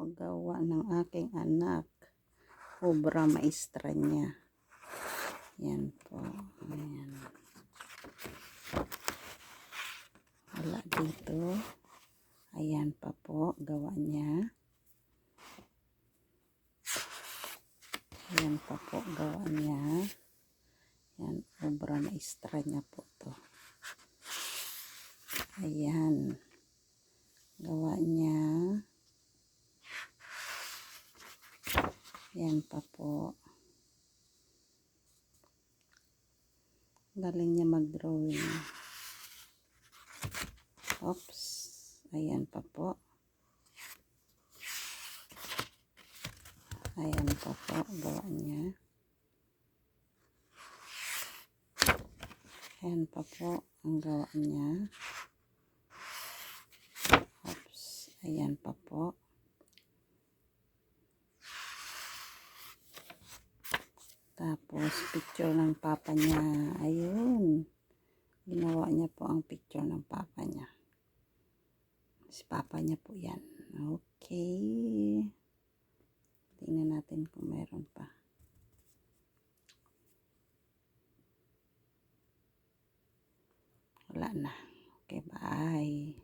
gawa ng aking anak. Obra maestra niya. Yan po. Ayan. Wala dito. Ayan pa po, gawa niya. Ayan pa po, gawa niya. Yan, obra maestra niya po to. Ayan. Gawa niya. Yan pa po. Galing niya mag-drawing. Oops. Ayan pa po. Ayan pa po. Gawa niya. Ayan pa po ang gawa niya. Oops. Ayan pa po. Tapos, picture ng papa niya. Ayun. Ginawa niya po ang picture ng papa niya. Si papa niya po yan. Okay. Tingnan natin kung meron pa. Wala na. Okay, bye.